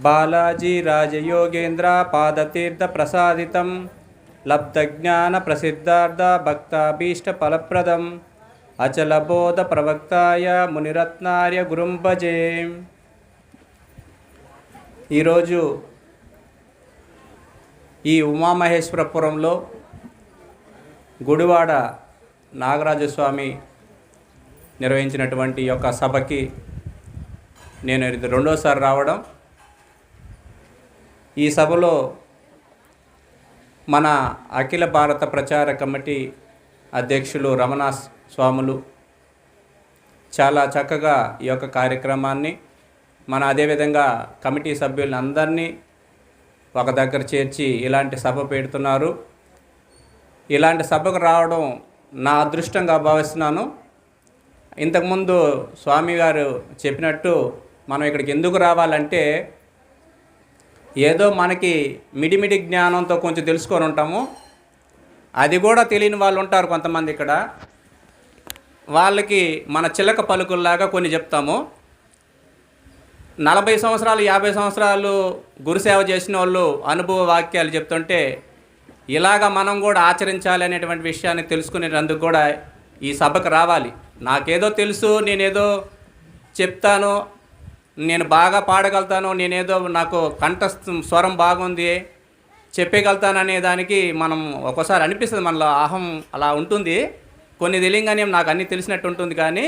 బాలాజీ రాజయోగేంద్ర పాదతీర్థ ప్రసాదితం లబ్ధజ్ఞాన ప్రసిద్ధార్థ భక్తాభీష్ట ఫలప్రదం అచలబోధ ప్రవక్తాయ మునిరత్నార్య గురుం భజే. ఈరోజు ఈ ఉమామహేశ్వరపురంలో గుడివాడ నాగరాజస్వామి నిర్వహించినటువంటి యొక్క సభకి నేను ఇది రెండోసారి రావడం. ఈ సభలో మన అఖిల భారత ప్రచార కమిటీ అధ్యక్షులు రమణ స్వాములు చాలా చక్కగా ఈ యొక్క కార్యక్రమాన్ని అదేవిధంగా కమిటీ సభ్యులను అందరినీ ఒక దగ్గర చేర్చి ఇలాంటి సభ పెడుతున్నారు. ఇలాంటి సభకు రావడం నా అదృష్టంగా భావిస్తున్నాను. ఇంతకుముందు స్వామి గారు చెప్పినట్టు మనం ఇక్కడికి ఎందుకు రావాలంటే ఏదో మనకి మిడిమిడి జ్ఞానంతో కొంచెం తెలుసుకొని ఉంటాము. అది కూడా తెలియని వాళ్ళు ఉంటారు కొంతమంది. ఇక్కడ వాళ్ళకి మన చిలక పలుకుల్లాగా కొన్ని చెప్తాము. 40 సంవత్సరాలు 50 సంవత్సరాలు గురుసేవ చేసిన వాళ్ళు అనుభవ వాక్యాలు చెప్తుంటే ఇలాగా మనం కూడా ఆచరించాలి అనేటువంటి విషయాన్ని తెలుసుకునేందుకు కూడా ఈ సభకు రావాలి. నాకేదో తెలుసు, నేనేదో చెప్తాను, నేను బాగా పాడగలుగుతాను, నేనేదో నాకు కంఠ స్వరం బాగుంది చెప్పగలుగుతాను అనే దానికి మనం ఒక్కోసారి అనిపిస్తుంది, మనలో అహం అలా ఉంటుంది. కొన్ని తెలియగానే నాకు అన్నీ తెలిసినట్టు ఉంటుంది, కానీ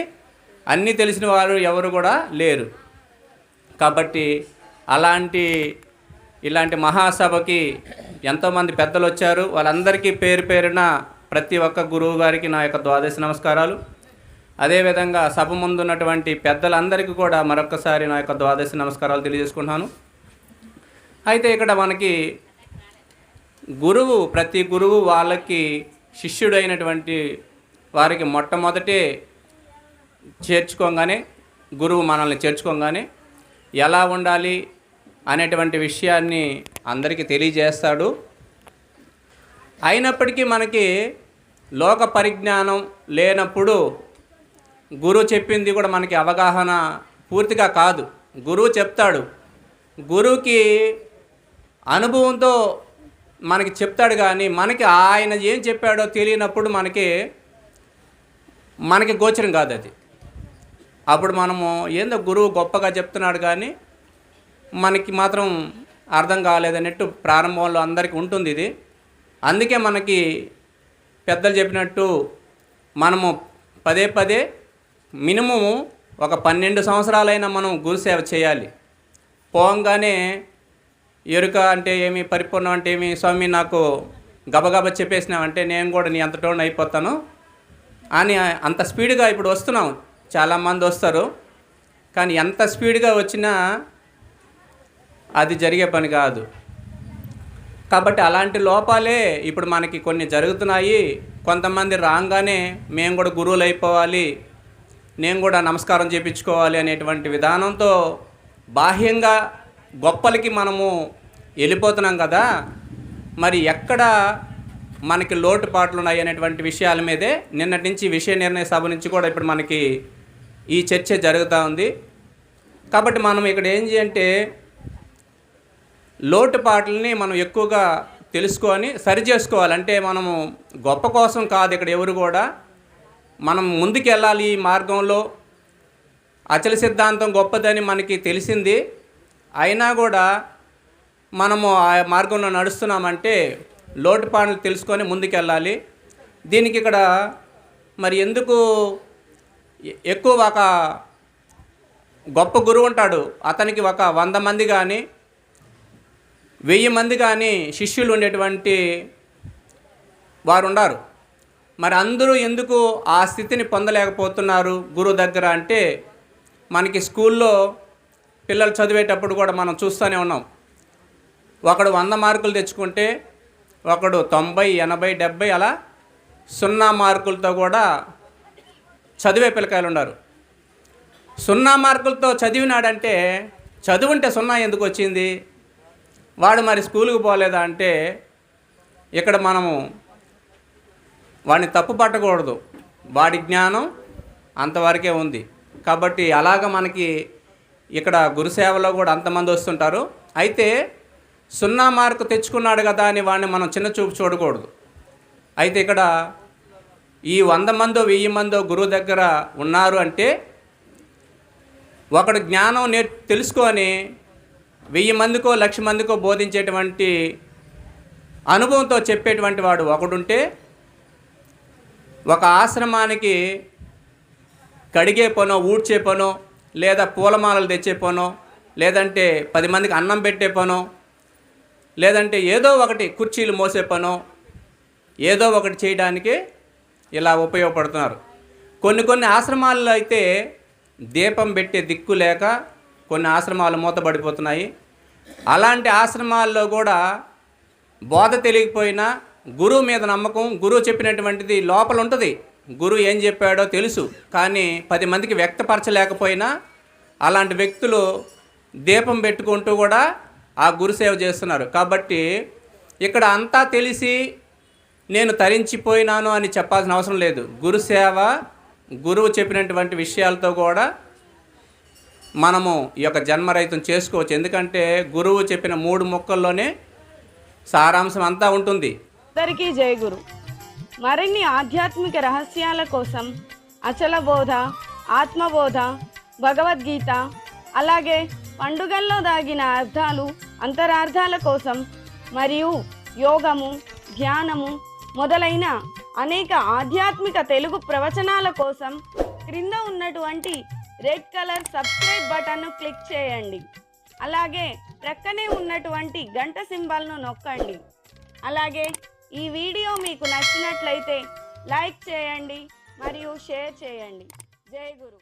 అన్నీ తెలిసిన వారు ఎవరు కూడా లేరు. కాబట్టి ఇలాంటి మహాసభకి ఎంతోమంది పెద్దలు వచ్చారు. వాళ్ళందరికీ పేరు పేరున ప్రతి ఒక్క గురువు గారికి నా యొక్క ద్వాదశి నమస్కారాలు. అదేవిధంగా సభ ముందున్నటువంటి పెద్దలందరికీ కూడా మరొకసారి నా యొక్క ద్వాదశి నమస్కారాలు తెలియజేసుకుంటున్నాను. అయితే ఇక్కడ మనకి ప్రతి గురువు వాళ్ళకి శిష్యుడైనటువంటి వారికి మొట్టమొదటే చేర్చుకోగానే, గురువు మనల్ని చేర్చుకోగానే ఎలా ఉండాలి అనేటువంటి విషయాన్ని అందరికీ తెలియజేస్తాడు. అయినప్పటికీ మనకి లోక పరిజ్ఞానం లేనప్పుడు గురువు చెప్పింది కూడా మనకి అవగాహన పూర్తిగా కాదు. గురువు చెప్తాడు, గురువుకి అనుభవంతో మనకి చెప్తాడు, కానీ మనకి ఆయన ఏం చెప్పాడో తెలియనప్పుడు మనకి గోచరం కాదు అది. అప్పుడు మనము ఏందో గురువు గొప్పగా చెప్తున్నాడు కానీ మనకి మాత్రం అర్థం కాలేదన్నట్టు ప్రారంభంలో అందరికీ ఉంటుంది ఇది. అందుకే మనకి పెద్దలు చెప్పినట్టు మనము పదే పదే మినిమము ఒక 12 సంవత్సరాలైనా మనం గురుసేవ చేయాలి. పోగానే ఎరుక అంటే ఏమి, పరిపూర్ణం అంటే ఏమి, స్వామి నాకు గబగబా చెప్పేసినామంటే నేను కూడా నీ అంతటోని అయిపోతాను అని అంత స్పీడ్గా ఇప్పుడు వస్తున్నాం. చాలామంది వస్తారు, కానీ ఎంత స్పీడ్గా వచ్చినా అది జరిగే పని కాదు. కాబట్టి అలాంటి లోపాలే ఇప్పుడు మనకి కొన్ని జరుగుతున్నాయి. కొంతమంది రాగానే మేము కూడా గురువులు అయిపోవాలి, నేను కూడా నమస్కారం చేయించుకోవాలి అనేటువంటి విధానంతో బాహ్యంగా గొప్పలకి మనము వెళ్ళిపోతున్నాం కదా. మరి ఎక్కడ మనకి లోటుపాట్లు ఉన్నాయి అనేటువంటి విషయాల మీదే నిన్నటి నుంచి విషయ నిర్ణయ సభ నుంచి కూడా ఇప్పుడు మనకి ఈ చర్చ జరుగుతూ ఉంది. కాబట్టి మనం ఇక్కడ ఏం చేయాలంటే లోటుపాట్లని మనం ఎక్కువగా తెలుసుకొని సరి చేసుకోవాలంటే మనము గొప్ప కోసం కాదు. ఇక్కడ ఎవరు కూడా మనం ముందుకు వెళ్ళాలి. ఈ మార్గంలో అచల సిద్ధాంతం గొప్పదని మనకి తెలిసింది, అయినా కూడా మనము ఆ మార్గంలో నడుస్తున్నామంటే లోటుపాట్లు తెలుసుకొని ముందుకెళ్ళాలి. దీనికి ఇక్కడ మరి ఎందుకు ఎక్కువ ఒక గొప్ప గురువు ఉంటాడు, అతనికి ఒక 100 మంది కానీ 1000 మంది కానీ శిష్యులు ఉండేటువంటి వారు ఉన్నారు. మరి అందరూ ఎందుకు ఆ స్థితిని పొందలేకపోతున్నారు గురువు దగ్గర అంటే, మనకి స్కూల్లో పిల్లలు చదివేటప్పుడు కూడా మనం చూస్తూనే ఉన్నాం. ఒకడు 100 మార్కులు తెచ్చుకుంటే ఒకడు 90, 80, 70 అలా 0 మార్కులతో కూడా చదివే పిల్లకాయలు ఉన్నారు. 0 మార్కులతో చదివినాడంటే చదువుంటే 0 ఎందుకు వచ్చింది, వాడు మరి స్కూల్కి పోలేదా అంటే ఇక్కడ మనము వాడిని తప్పు పట్టకూడదు. వాడి జ్ఞానం అంతవరకే ఉంది. కాబట్టి అలాగ మనకి ఇక్కడ గురుసేవలో కూడా అంతమంది వస్తుంటారు. అయితే 0 మార్కు తెచ్చుకున్నాడు కదా అని వాడిని మనం చిన్న చూపు చూడకూడదు. అయితే ఇక్కడ ఈ 100 మందో 1000 మందో గురువు దగ్గర ఉన్నారు అంటే ఒకడు జ్ఞానం తెలుసుకొని 1000 మందికో 1,00,000 మందికో బోధించేటువంటి అనుభవంతో చెప్పేటువంటి వాడు ఒకడుంటే, ఒక ఆశ్రమానికి కడిగే పనో ఊడ్చే పనో లేదా పూలమాలలు తెచ్చే పనో లేదంటే 10 మందికి అన్నం పెట్టే పనో లేదంటే ఏదో ఒకటి కుర్చీలు మోసే పనో ఏదో ఒకటి చేయడానికి ఇలా ఉపయోగపడుతున్నారు. కొన్ని ఆశ్రమాల్లో అయితే దీపం పెట్టే దిక్కు లేక కొన్ని ఆశ్రమాలు మూతబడిపోతున్నాయి. అలాంటి ఆశ్రమాల్లో కూడా బోధ తెలియకపోయినా గురువు మీద నమ్మకం, గురువు చెప్పినటువంటిది లోపల ఉంటుంది, గురువు ఏం చెప్పాడో తెలుసు, కానీ 10 మందికి వ్యక్తపరచలేకపోయినా అలాంటి వ్యక్తులు దీపం పెట్టుకుంటూ కూడా ఆ గురుసేవ చేస్తున్నారు. కాబట్టి ఇక్కడ అంతా తెలిసి నేను తరించిపోయినాను అని చెప్పాల్సిన అవసరం లేదు. గురుసేవ, గురువు చెప్పినటువంటి విషయాలతో కూడా మనము ఈ యొక్క జన్మరహితం చేసుకోవచ్చు. ఎందుకంటే గురువు చెప్పిన 3 ముక్కల్లోనే సారాంశం అంతా ఉంటుంది. అందరికీ జై గురు. మరిన్ని ఆధ్యాత్మిక రహస్యాల కోసం అచల బోధ, ఆత్మబోధ, భగవద్గీత, అలాగే పండుగల్లో దాగిన అర్థాలు, అంతరార్థాల కోసం మరియు యోగము, ధ్యానము మొదలైన అనేక ఆధ్యాత్మిక తెలుగు ప్రవచనాల కోసం క్రింద ఉన్నటువంటి రెడ్ కలర్ సబ్స్క్రైబ్ బటన్ను క్లిక్ చేయండి. అలాగే ప్రక్కనే ఉన్నటువంటి గంట సింబల్ను నొక్కండి. అలాగే ఈ వీడియో మీకు నచ్చినట్లయితే లైక్ చేయండి మరియు షేర్ చేయండి. జై గురు.